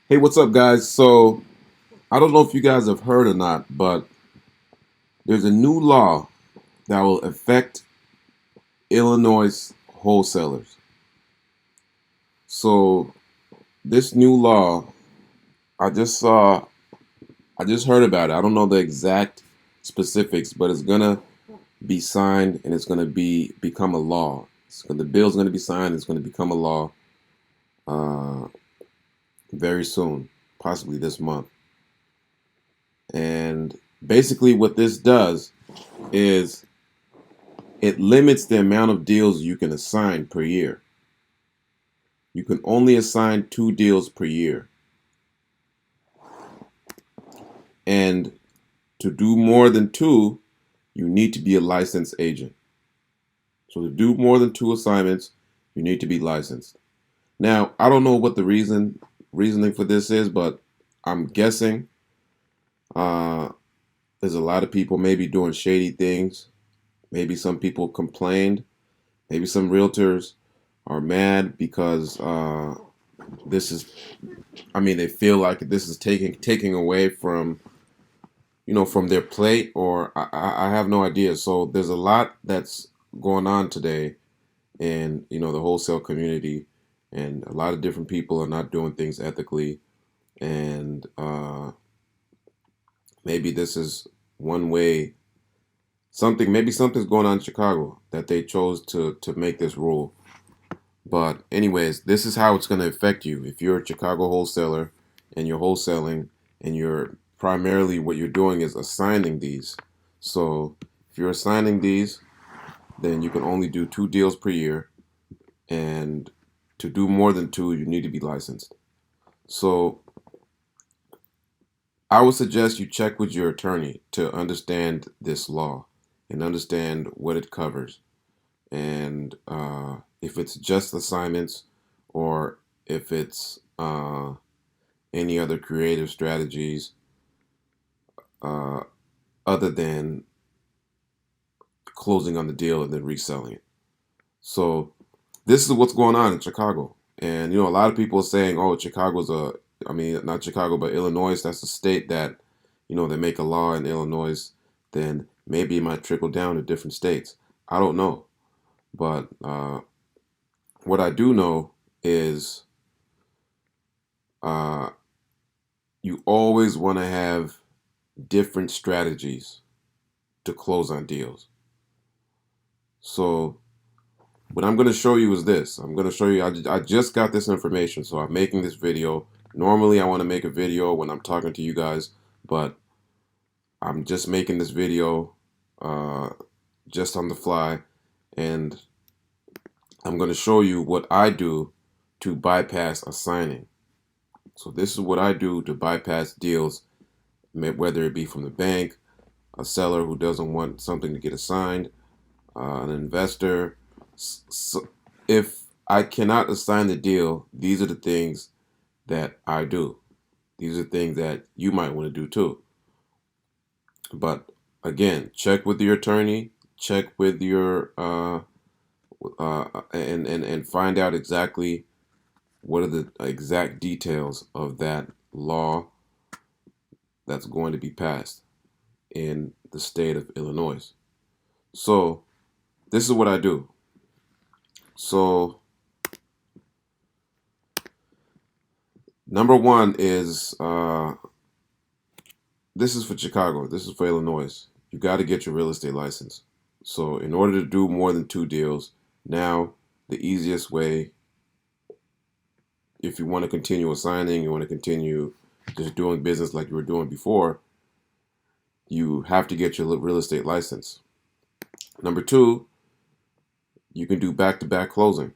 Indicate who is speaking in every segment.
Speaker 1: Hey, what's up, guys? So, I don't know if you guys have heard or not, but there's a new law that will affect Illinois wholesalers. So, this new law, I just saw, I just heard about it. I don't know the exact specifics, but it's gonna be signed and it's gonna become a law. The bill's gonna be signed. It's gonna become a law uh, very soon, possibly this month. And basically, what this does is it limits the amount of deals you can assign per year. You can only assign 2 deals per year. And to do more than two, you need to be a licensed agent. So to do more than 2 assignments, you need to be licensed. Now, I don't know what the reasoning for this is, but I'm guessing uh, there's a lot of people maybe doing shady things. Maybe some people complained. Maybe some realtors are mad because this is they feel like this is taking away from from their plate, or I have no idea. So there's a lot that's going on today in the wholesale community, and a lot of different people are not doing things ethically, and maybe this is one way. Maybe something's going on in Chicago that they chose to make this rule. But anyways, this is how it's going to affect you if you're a Chicago wholesaler and you're wholesaling and you're primarily what you're doing is assigning these. So if you're assigning these, then you can only do 2 deals per year, and to do more than two, you need to be licensed. So I would suggest you check with your attorney to understand this law and understand what it covers, and if it's just assignments or if it's any other creative strategies uh, other than closing on the deal and then reselling it. So this is what's going on in Chicago. And a lot of people are saying, "Oh, not Chicago, but Illinois. That's a state that, they make a law in Illinois. Then maybe it might trickle down to different states. I don't know, but what I do know is uh, you always want to have different strategies to close on deals. So what I'm going to show you is this. I'm going to show you, I just got this information, so I'm making this video. Normally I want to make a video when I'm talking to you guys, but I'm just making this video uh, just on the fly, and I'm going to show you what I do to bypass a signing. So this is what I do to bypass deals, whether it be from the bank, a seller who doesn't want something to get assigned, an investor. So if I cannot assign the deal, these are the things that I do. These are things that you might want to do too. But again, check with your attorney, check with your and find out exactly what are the exact details of that law that's going to be passed in the state of Illinois. So this is what I do. So number one is this is for Chicago. This is for Illinois. You got to get your real estate license. So in order to do more than 2 deals, now the easiest way, if you want to continue assigning, you want to continue just doing business like you were doing before, you have to get your real estate license. Number two, you can do back-to-back closing.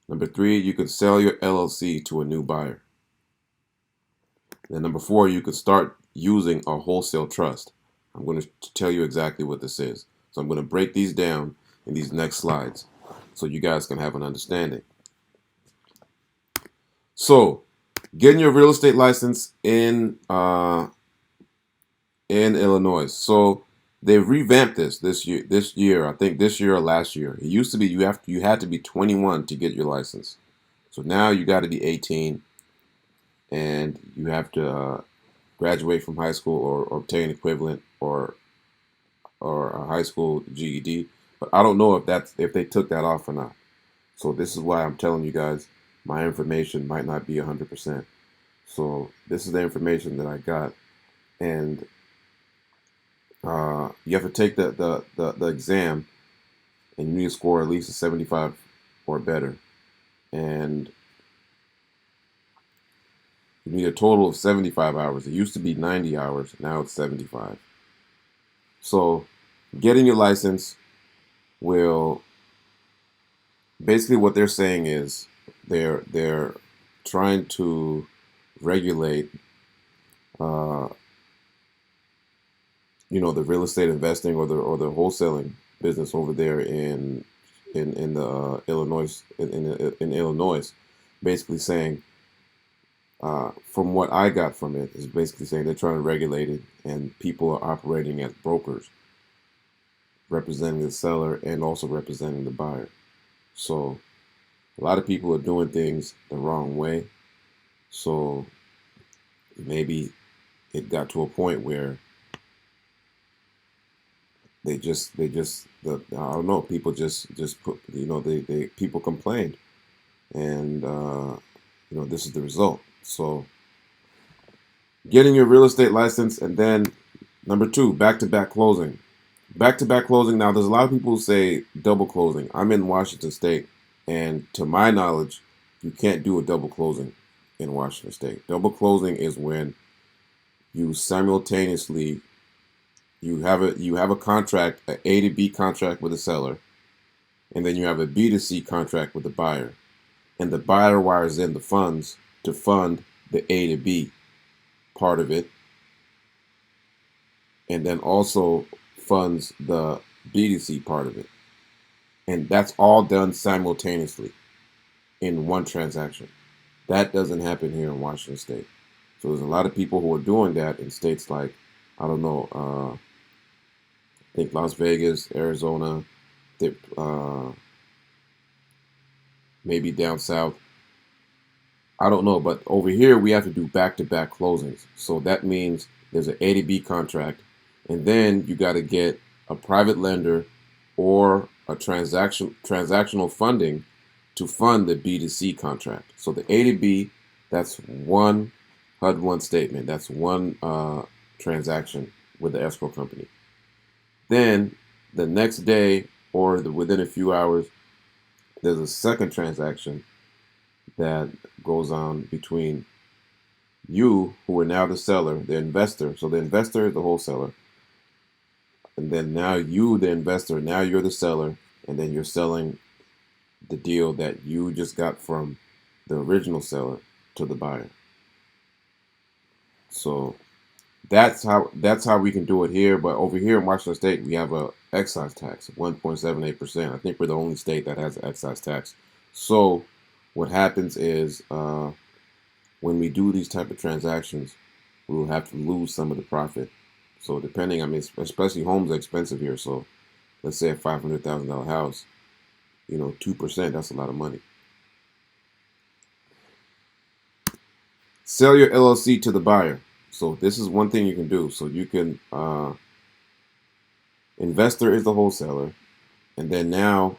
Speaker 1: Number three, you can sell your LLC to a new buyer. And number four, you can start using a wholesale trust. I'm going to tell you exactly what this is. So I'm going to break these down in these next slides so you guys can have an understanding. So getting your real estate license in Illinois. So they've revamped this year. This year, I think this year or last year. It used to be you had to be 21 to get your license. So now you got to be 18. and you have to graduate from high school or obtain equivalent or a high school GED. But I don't know if they took that off or not. So this is why I'm telling you guys my information might not be 100%. So this is the information that I got, and you have to take the exam, and you need to score at least a 75 or better, and you need a total of 75 hours. It used to be 90 hours, now it's 75. So getting your license will basically, what they're saying is they're trying to regulate uh, the real estate investing or the wholesaling business over there in the Illinois in Illinois, basically saying, from what I got from it, is basically saying they're trying to regulate it, and people are operating as brokers, representing the seller and also representing the buyer. So a lot of people are doing things the wrong way. So maybe it got to a point where I don't know, people just put, they people complained, and this is the result. So getting your real estate license, and then number two, back-to-back closing. Back-to-back closing. Now, there's a lot of people who say double closing. I'm in Washington State, and to my knowledge, you can't do a double closing in Washington State. Double closing is when you simultaneously you have a contract, an A to B contract with the seller, and then you have a B to C contract with the buyer, and the buyer wires in the funds to fund the A to B part of it, and then also funds the B to C part of it, and that's all done simultaneously in one transaction. That doesn't happen here in Washington State. So there's a lot of people who are doing that in states like, I don't know, I think Las Vegas, Arizona, maybe down south. I don't know, but over here we have to do back-to-back closings. So that means there's an A to B contract, and then you got to get a private lender or a transactional funding to fund the B to C contract. So the A to B, that's one HUD-1 statement. That's one transaction with the escrow company. Then the next day or within a few hours, there's a second transaction that goes on between you, who are now the seller, the investor. So the investor is the wholesaler. And then now you, the investor, now you're the seller, and then you're selling the deal that you just got from the original seller to the buyer. So that's how we can do it here. But over here in Washington State, we have a excise tax of 1.78%. I think we're the only state that has an excise tax. So what happens is when we do these type of transactions, we will have to lose some of the profit. So depending, I mean, especially homes are expensive here. So let's say a $500,000 house, 2%, that's a lot of money. Sell your LLC to the buyer. So this is one thing you can do. So you can, investor is the wholesaler, and then now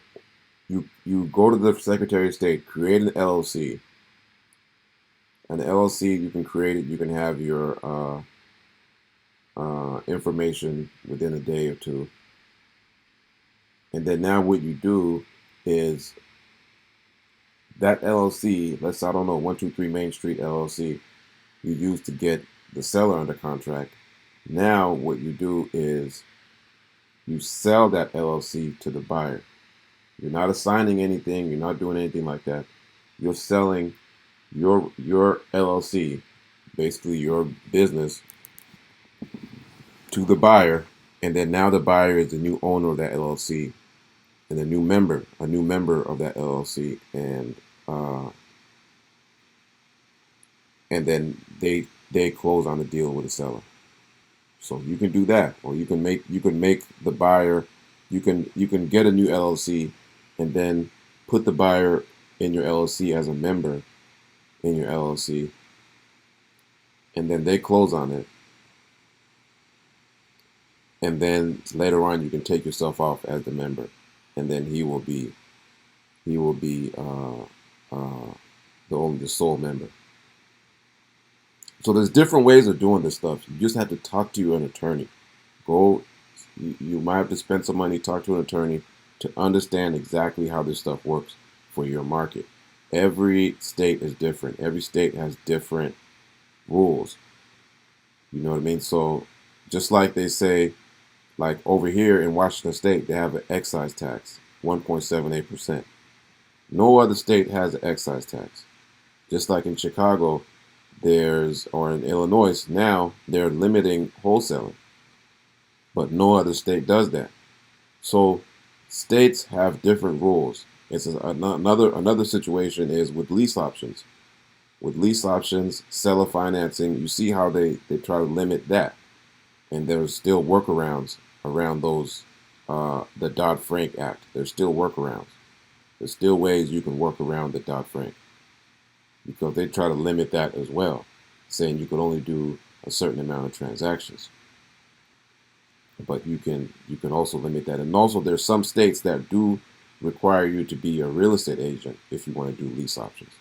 Speaker 1: you go to the Secretary of State, create an LLC. An LLC, you can create it. You can have your information within a day or two. And then now what you do is that LLC, I don't know, 123 Main Street LLC, you use to get the seller under contract. Now what you do is you sell that LLC to the buyer. You're not assigning anything. You're not doing anything like that. You're selling your LLC, basically your business, to the buyer, and then now the buyer is the new owner of that LLC and a new member of that LLC, and then they close on the deal with the seller. So you can do that, or you can make the buyer, you can get a new LLC and then put the buyer in your LLC as a member in your LLC, and then they close on it, and then later on you can take yourself off as the member, and then he will be the sole member. So there's different ways of doing this stuff. You just have to talk to an attorney. You might have to spend some money, talk to an attorney to understand exactly how this stuff works for your market. Every state is different. Every state has different rules. You know what I mean? So just like they say, like over here in Washington State, they have an excise tax, 1.78%. No other state has an excise tax. Just like in Chicago, or in Illinois, now they're limiting wholesaling, but no other state does that. So states have different rules. It's another situation is with lease options. With lease options, seller financing, you see how they try to limit that, and there's still workarounds around those. The Dodd-Frank Act. There's still workarounds. There's still ways you can work around the Dodd-Frank, because they try to limit that as well, saying you can only do a certain amount of transactions. But you can also limit that. And also there's some states that do require you to be a real estate agent if you want to do lease options.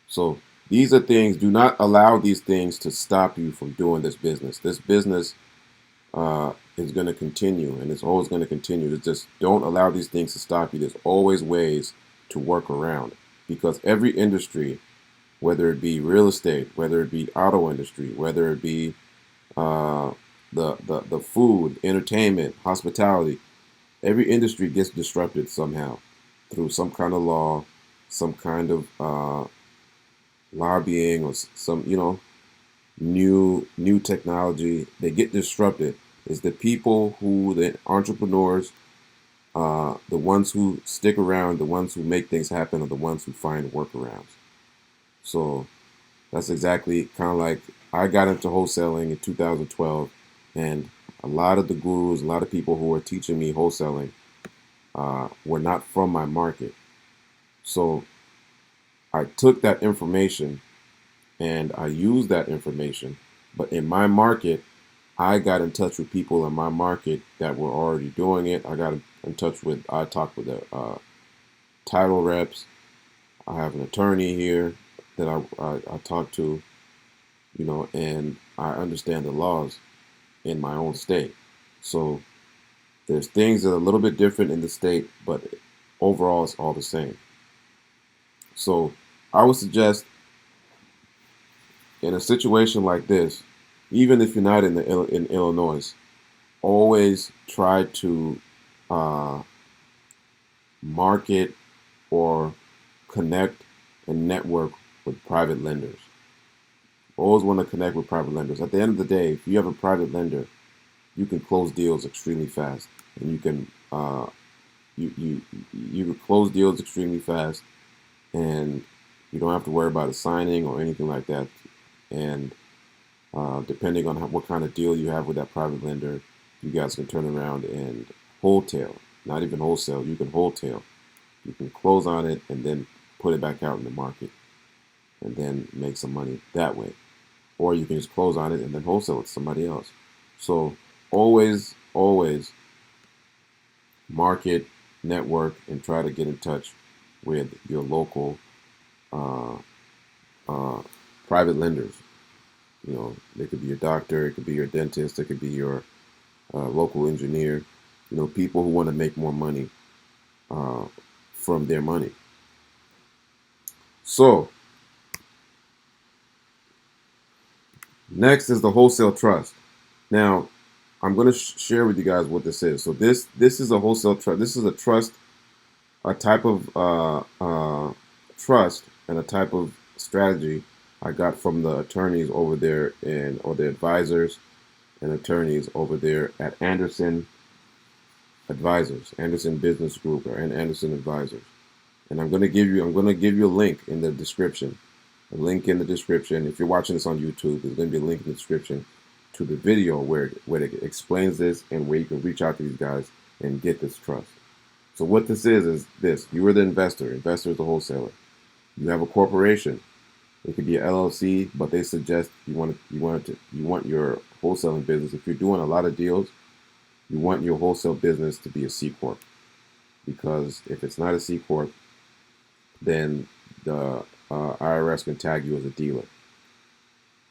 Speaker 1: So these are things, do not allow these things to stop you from doing this business. This business is going to continue, and it's always going to continue. Just don't allow these things to stop you. There's always ways to work around, because every industry, whether it be real estate, whether it be auto industry, whether it be the food, entertainment, hospitality, every industry gets disrupted somehow through some kind of law, some kind of lobbying, or some new technology. They get disrupted. It's the entrepreneurs, the ones who stick around, the ones who make things happen, are the ones who find workarounds. So that's exactly kind of like I got into wholesaling in 2012, and a lot of the gurus, a lot of people who were teaching me wholesaling were not from my market. So I took that information and I used that information, but in my market, I got in touch with people in my market that were already doing it. I talked with the title reps. I have an attorney here that I talk to, and I understand the laws in my own state. So there's things that are a little bit different in the state, but overall it's all the same. So I would suggest, in a situation like this, even if you're not in Illinois, always try to market or connect and network with private lenders. Always want to connect with private lenders. At the end of the day, if you have a private lender, you can close deals extremely fast, and you can close deals extremely fast, and you don't have to worry about a signing or anything like that. And depending on what kind of deal you have with that private lender, you guys can turn around and wholesale, not even wholesale, you can wholesale. You can close on it and then put it back out in the market and then make some money that way. Or you can just close on it and then wholesale it to somebody else. So always market, network, and try to get in touch with your local private lenders. They could be your doctor, it could be your dentist, it could be your local engineer. People who want to make more money from their money. So next is the wholesale trust. Now, I'm going to share with you guys what this is. So this is a wholesale trust. This is a trust, a type of trust, and a type of strategy I got from the attorneys over there, or the advisors and attorneys over there at Anderson Advisors, Anderson Business Group, or Anderson Advisors. And I'm going to give you a link in the description. A link in the description. If you're watching this on YouTube, there's going to be a link in the description to the video where it explains this, and where you can reach out to these guys and get this trust. So what this is this: you are the investor. Investor is the wholesaler. You have a corporation. It could be an LLC, but they suggest you want your wholesaling business. If you're doing a lot of deals, you want your wholesale business to be a C corp, because if it's not a C corp, then the IRS can tag you as a dealer,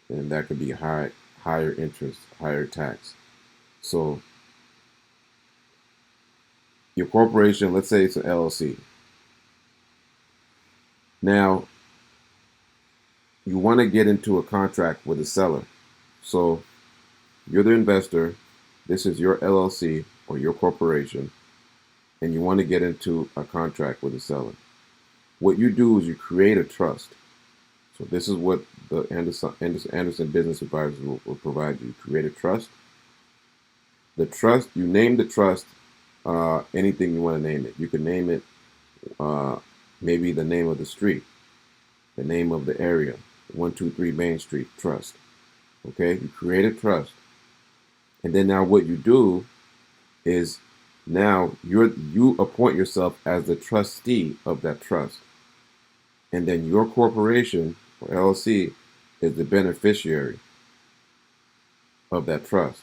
Speaker 1: and that could be higher interest, higher tax. So your corporation, let's say it's an LLC. Now you want to get into a contract with a seller. So you're the investor. This is your LLC or your corporation, and you want to get into a contract with a seller. What you do is you create a trust. So this is what the Anderson Business Advisors will provide you. Create a trust. The trust, you name the trust anything you want to name it. You can name it maybe the name of the street, the name of the area, 123 Main Street Trust. Okay, you create a trust. And then now what you do is now you appoint yourself as the trustee of that trust. And then your corporation or LLC is the beneficiary of that trust.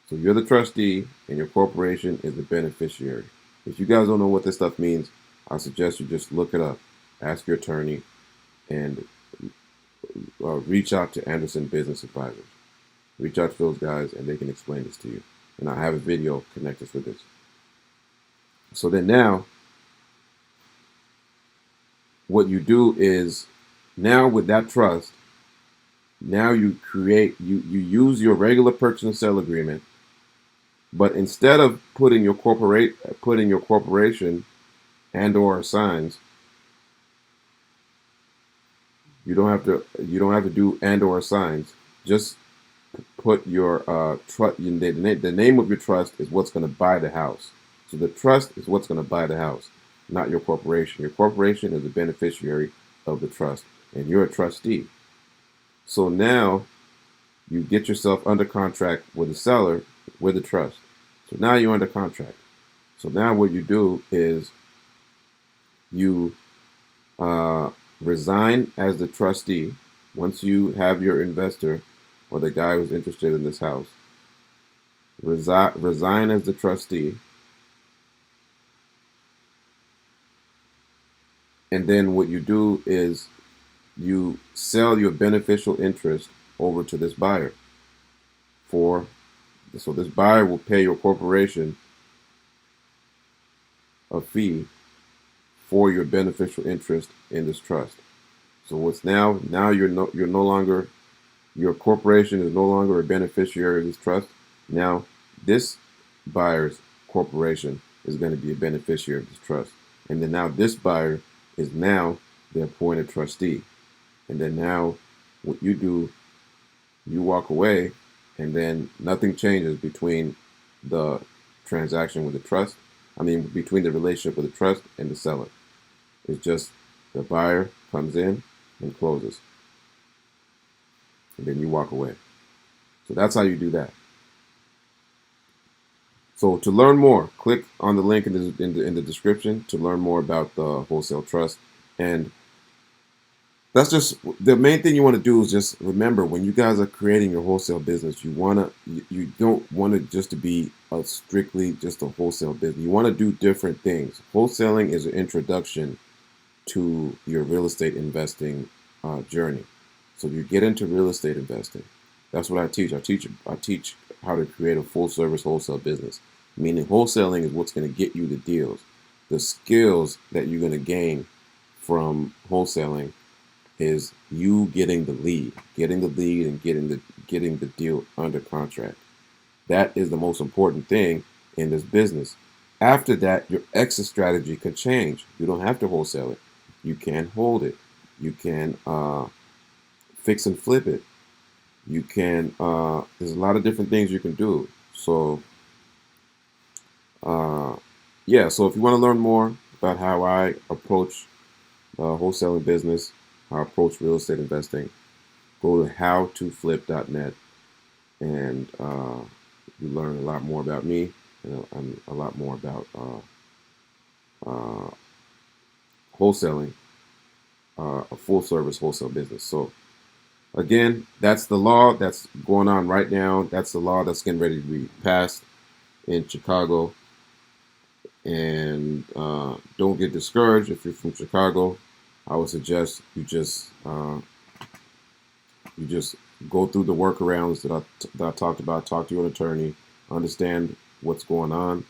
Speaker 1: So you're the trustee and your corporation is the beneficiary. If you guys don't know what this stuff means, I suggest you just look it up, ask your attorney, and reach out to Anderson Business Advisors. Reach out to those guys and they can explain this to you. And I have a video connected for this. So then now, what you do is, now with that trust, now you use your regular purchase and sale agreement, but instead of putting your corporation and or signs, you don't have to do and or signs. Just put your trust. The name of your trust is what's going to buy the house. So the trust is what's going to buy the house, not your corporation. Your corporation is the beneficiary of the trust, and you're a trustee. So now you get yourself under contract with the seller with the trust. So now you're under contract. So now what you do is you resign as the trustee. Once you have your investor or the guy who's interested in this house, resign as the trustee, and then what you do is you sell your beneficial interest over to this buyer. So this buyer will pay your corporation a fee for your beneficial interest in this trust. So what's now you're no longer, your corporation is no longer a beneficiary of this trust. Now this buyer's corporation is going to be a beneficiary of this trust. And then now this buyer is now the appointed trustee. And then now what you do, you walk away, and then nothing changes between the transaction with the trust. Between the relationship with the trust and the seller. It's just the buyer comes in and closes. And then you walk away. So that's how you do that. So to learn more, click on the link in the description to learn more about the wholesale trust. And that's just the main thing you want to do. Is just remember, when you guys are creating your wholesale business, you don't want it just to be strictly just a wholesale business. You want to do different things. Wholesaling is an introduction to your real estate investing journey. So you get into real estate investing. That's what I teach. I teach how to create a full-service wholesale business. Meaning wholesaling is what's going to get you the deals. The skills that you're going to gain from wholesaling is you getting the lead and getting the deal under contract. That is the most important thing in this business. After that, your exit strategy can change. You don't have to wholesale it. You can hold it. You can fix and flip it. You can. There's a lot of different things you can do. So, yeah. So if you want to learn more about how I approach wholesaling business, how I approach real estate investing, go to howtoflip.net, and you learn a lot more about me and a lot more about wholesaling. a full-service wholesale business. So again, that's the law that's going on right now. That's the law that's getting ready to be passed in Chicago. And don't get discouraged if you're from Chicago. I would suggest you just go through the workarounds that I talked about. Talk to your attorney, understand what's going on,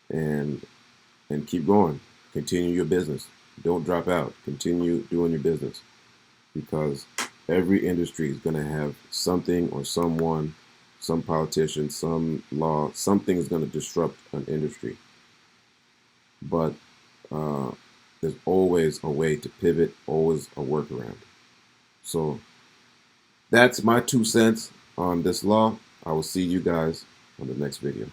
Speaker 1: and keep going. Continue your business. Don't drop out. Continue doing your business, because every industry is going to have something or someone, some politician, some law, something is going to disrupt an industry. But there's always a way to pivot, always a workaround. So that's my 2 cents on this law. I will see you guys on the next video.